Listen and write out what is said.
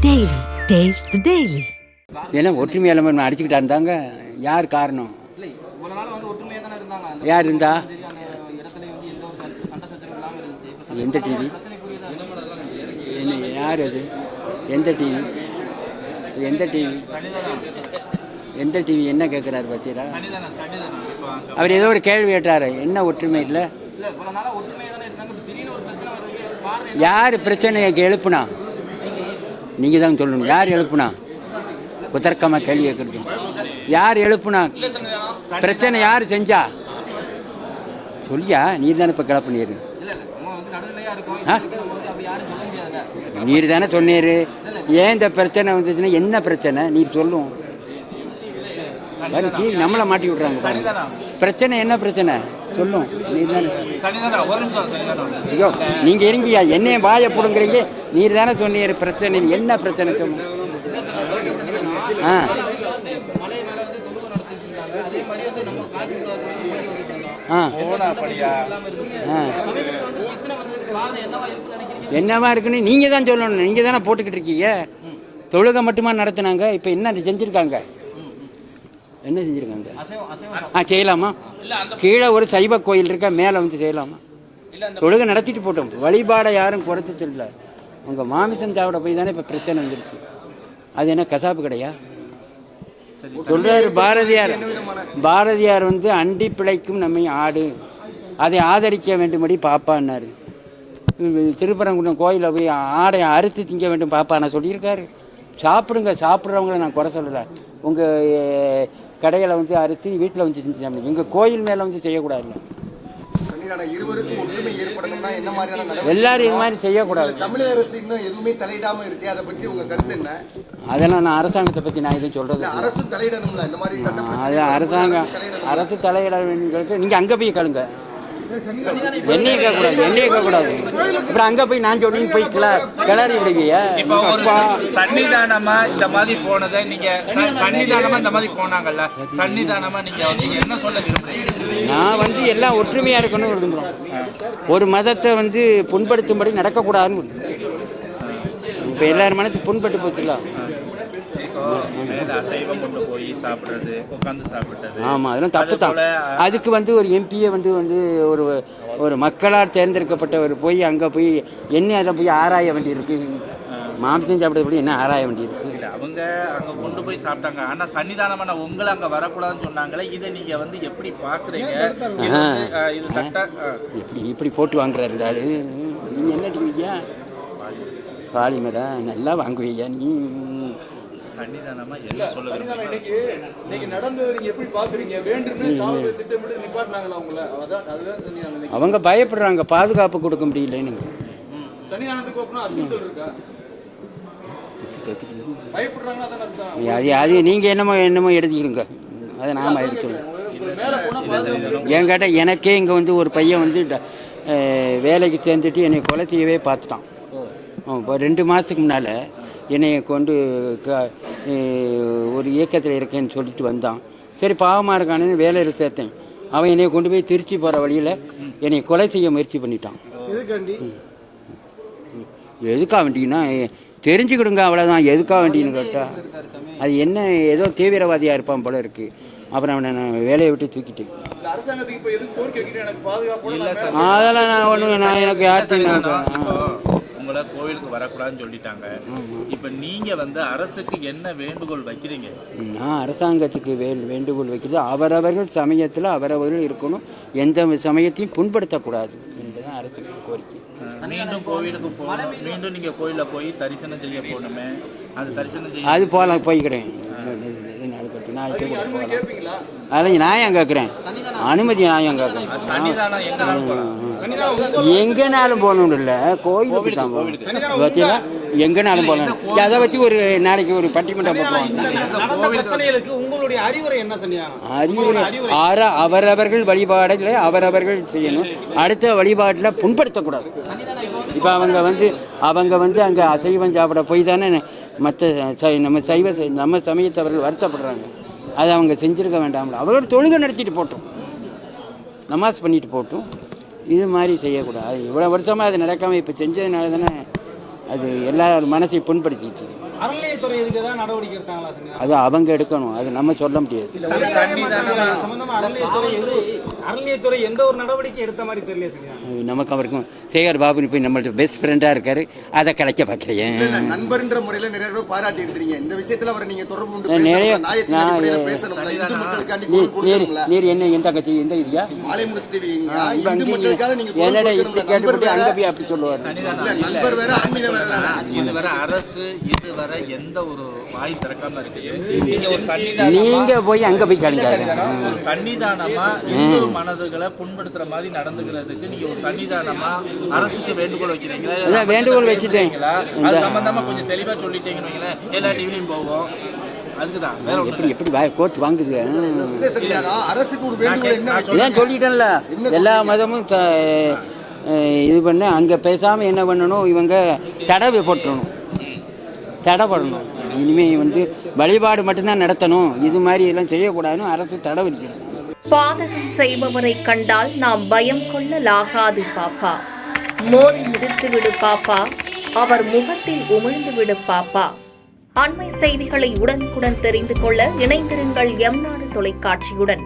Daily. Taste the Daily. ஏன்னா ஒற்றுமையால அடிச்சுக்கிட்டா இருந்தாங்க. யார் காரணம்? யார் இருந்தா? எந்த டிவி? யார் அது? எந்த டிவி? எந்த டிவி? எந்த டிவி என்ன கேட்குறாரு பார்த்தீரா? அவர் ஏதோ ஒரு கேள்வி கேட்டார். என்ன ஒற்றுமை இல்லை? யார் பிரச்சனையை எழுப்புனா? நீங்கள் தான் சொல்லணும். யார் எழுப்புனா? குதர்க்கமாக கேள்வி கேட்குறது. யார் எழுப்புனா? பிரச்சனை யார் செஞ்சா? சொல்லியா? நீர் தானே இப்போ கிளப்புனீர். நீர் தானே சொன்னீர். ஏன் இந்த பிரச்சனை வந்துச்சுன்னா என்ன பிரச்சனை நீர் சொல்லும். டிவி நம்மளை மாட்டி விட்றாங்க பாருங்க. பிரச்சனை என்ன பிரச்சனை சொல்லும். நீர் தானே. ஐயோ நீங்கள் இருங்கய்யா, என்னையும் வாயை போடுங்கிறீங்க. நீர் தானே சொன்னீர் பிரச்சனை. என்ன பிரச்சனை சொல்லும். ஆ என்னவா இருக்குன்னு நீங்கள் தான் சொல்லணும். நீங்கள் தானே போட்டுக்கிட்டு இருக்கீங்க. தொழுகை மட்டுமா நடத்தினாங்க? இப்போ என்ன செஞ்சுருக்காங்க? என்ன செஞ்சுருக்காங்க? செய்யலாமா? கீழே ஒரு சைவ கோயில் இருக்கா, மேலே வந்து செய்யலாமா? தொழுகை நடத்திட்டு போட்டோம். வழிபாடை யாரும் குறைச்சி சொல்லல. உங்கள் மாமிசம் சாப்பிட போய் தானே இப்போ பிரச்சனை வந்துருச்சு. அது என்ன கசாப்பு கடையா? சொல்றாரு பாரதியார். பாரதியார் வந்து அண்டி பிழைக்கும் நம்மை ஆடு, அதை ஆதரிக்க வேண்டும்படி பாப்பான்னாரு. திருப்பரங்குன்றம் கோயிலில் போய் ஆடை அறுத்து திங்க வேண்டும் பாப்பா நான் சொல்லியிருக்காரு. சாப்பிடுங்க, சாப்பிட்றவங்கள நான் குறை சொல்லலை. உங்கள் கடையில் வந்து அறுத்து வீட்டில் வந்து செஞ்சு எங்கள் கோயில் மேலே வந்து செய்யக்கூடாது. எல்லாரும் இது மாதிரி செய்யக்கூடாது. தமிழக அரசு இன்னும் எதுவுமே தலையிடாம இருக்கு. அதை பற்றி உங்க கருத்து என்ன? அதெல்லாம் நான் அரசாங்கத்தை பற்றி நான் எதுவும் சொல்றது. அரசு தலையிடணும்ல இந்த மாதிரி சட்டம். அது அரசாங்கம் அரசு தலையிட வேண்டிய நீங்க அங்க போய் கேளுங்க. என்னையே கேட்கக்கூடாது, என்னையே கேட்கக்கூடாது. அப்புறம் அங்க போய் நான் சொல்லி போய் கிளறி விடுவீங்க. சன்னிதானமா இந்த மாதிரி போனதை நீங்க சன்னிதானமா இந்த மாதிரி போனாங்கல்ல, சன்னிதானமா நீங்க என்ன சொல்ல விரும்புறீங்க? நான் வந்து எல்லாம் ஒற்றுமையா இருக்கணும்னு விரும்புறோம். ஒரு மதத்தை வந்து புண்படுத்தும்படி நடக்கக்கூடாதுன்னு. இப்ப எல்லாரும் மனசு புண்பட்டு போச்சுல. ஆமாம், அதெல்லாம் தப்பு தான். அதுக்கு வந்து ஒரு எம்பியை வந்து ஒரு ஒரு மக்களால் தேர்ந்தெடுக்கப்பட்டவர் போய் அங்கே போய் என்ன அதை போய் ஆராய வேண்டியிருக்கு. மாம்சம் சாப்பிட்றது என்ன ஆராய வேண்டியிருக்கு? அவங்க அங்கே கொண்டு போய் சாப்பிட்டாங்க. ஆனால் சன்னிதானமான உங்களை அங்கே வரக்கூடாதுன்னு சொன்னாங்களே, இதை நீங்கள் வந்து எப்படி பார்க்குறீங்க? இது சட்டம் இப்படி போட்டு வாங்குறாரு. நீங்கள் என்ன டிவியா பாலிமரா நல்லா வாங்குவீங்க நீ? சன்னிதானமா என்ன சொல்ல அவங்க பயப்படுறாங்க, பாதுகாப்பு கொடுக்க முடியலன்னு. அது நீங்க என்னமோ எடுத்துக்கிடுங்க. அதை நாம எடுத்துக்கணும். ஏன் கேட்டால் எனக்கே இங்கே வந்து ஒரு பையன் வந்து வேலைக்கு சேர்ந்துட்டு என்னை கொலை செய்யவே பார்த்துட்டான். இப்போ 2 மாதத்துக்கு முன்னால் என்னை கொண்டு ஒரு இயக்கத்தில் இருக்கேன்னு சொல்லிட்டு வந்தான். சரி பாவமாக இருக்கானு வேலையில் சேர்த்தேன். அவன் என்னை கொண்டு போய் திருச்சி போகிற வழியில் என்னை கொலை செய்ய முயற்சி பண்ணிட்டான். எதுக்காக வேண்டிங்கன்னா தெரிஞ்சுக்கிடுங்க, அவ்வளோதான். எதுக்காக வேண்டின்னு கேட்டால் அது என்ன ஏதோ தீவிரவாதியாக இருப்பான் போல இருக்குது. அப்புறம் அவனை நான் வேலையை விட்டு தூக்கிட்டேன். அதெல்லாம் நான் ஒன்று நான் எனக்கு யார்கிட்ட உங்களை கோவிலுக்கு வரக்கூடாதுன்னு சொல்லிட்டாங்க. இப்போ நீங்கள் வந்து அரசுக்கு என்ன வேண்டுகோள் வைக்கிறீங்க? நான் அரசாங்கத்துக்கு வேண்டுகோள் வைக்கிறது, அவரவர்கள் சமயத்தில் அவரவர்கள் இருக்கணும். எந்த சமயத்தையும் புண்படுத்தக்கூடாது என்பதுதான் அரசுக்கு கோரிக்கை. மீண்டும் கோவிலுக்கு போகணும், மீண்டும் நீங்கள் கோயிலில் போய் தரிசனம் செய்ய போகணுமே, அது தரிசனம் செய்ய அது போகலாம். போய்க்கிறேன் நாளைக்கு அதெல்லாம் நியாயம் கேட்குறேன். அனுமதி நியாயம் கேட்குறேன். எங்கேனாலும் போகணும் இல்லை, கோயிலுக்கு தான் போகணும். பார்த்தீங்களா, எங்கேனாலும் போகணும். அதை வச்சு ஒரு நாளைக்கு ஒரு பட்டிமன்றம் உங்களுடைய அறிவுரை என்ன? அறிவுரை அவரவர்கள் வழிபாடுகளை அவரவர்கள் செய்யணும். அடுத்த வழிபாட்டில் புண்படுத்தக்கூடாது. இப்போ அவங்க வந்து அங்கே அசைவம் சாப்பிட போய் தானே மற்ற நம்ம சமயத்தவர்கள் வருத்தப்படுறாங்க. அதை அவங்க செஞ்சுருக்க வேண்டாம்ல. அவரோட தொழுகை நடத்திட்டு போட்டோம், நமாஸ் பண்ணிட்டு போட்டோம். இது மாதிரி செய்யக்கூடாது. இவ்வளோ வருஷமாக அது நடக்காமல் இப்போ செஞ்சதுனால தானே அது எல்லா மனசையும் புண்படுத்திடுச்சு. அறநிலையத்துறை இதுக்கு ஏதாவது நடவடிக்கை எடுத்தாங்களா சார்? அது அவங்க எடுக்கணும், அது நம்ம சொல்ல முடியாது. சம்பந்தமா அறநிலையத்துறை எந்த ஒரு நடவடிக்கை எடுத்த மாதிரி தெரியல சார். நமக்கு அவருக்கும் சேகர் பாபுன்னு போய் நம்மள்ட்ட பெஸ்ட் ஃப்ரெண்டாக இருக்காரு, அதை கலைக்க பார்க்குறேன். நண்பர்ன்ற முறையில் நிறைய பேர் பாராட்டி இருக்கிறீங்க. இந்த விஷயத்தில் அவரை நீங்கள் தொடர்பு கொண்டு நிறைய பேசணும். நீர் என்ன எந்த கட்சி எந்த இதுயா என்னடா இப்படி கேட்டுவிட்டு அங்கே போய் அப்படி சொல்லுவார். நண்பர் வேற ஆன்மீக வேற. இதுவரை அரசு இதுவரை எந்த ஒரு வாய் திறக்காம இருக்கு. நீங்க போய் அங்க போய் கேளுங்க. ஒரு சன்னிதானமா இந்து மனதுகளை புண்படுத்துற மாதிரி நடந்துக்கிறதுக்கு நீங்க ஒரு சன்னிதானமா அரசுக்கு வேண்டுகோள் வைக்கிறீங்களா? வேண்டுகோள் வச்சுட்டேன். அது சம்பந்தமா கொஞ்சம் தெளிவா சொல்லிட்டீங்கன்னு எல்லா டிவிலையும் போவோம். அதுக்குதான் எப்படி கோர்ட் வாங்குது. அரசுக்கு ஒரு வேண்டுகோள் என்ன சொல்லிட்டேன்ல, எல்லா மதமும் இது பண்ண அங்கே பேசாமல் என்ன பண்ணணும், இவங்க தடவை போட்டுறணும், தடை பண்ணணும். இனிமேல் வந்து வழிபாடு மட்டும்தான் நடத்தணும், இது மாதிரி எல்லாம் செய்யக்கூடாதுன்னு அரசு தடை விதிக்கணும். பாதகம் செய்பவரை கண்டால் நாம் பயம் கொள்ளலாகாது பாப்பா. மோதி மிதித்து விடு பாப்பா, அவர் முகத்தில் உமிழ்ந்து விடு பாப்பா. அண்மை செய்திகளை உடனுக்குடன் தெரிந்து கொள்ள இணைந்திருங்கள் எம் நாடு தொலைக்காட்சியுடன்.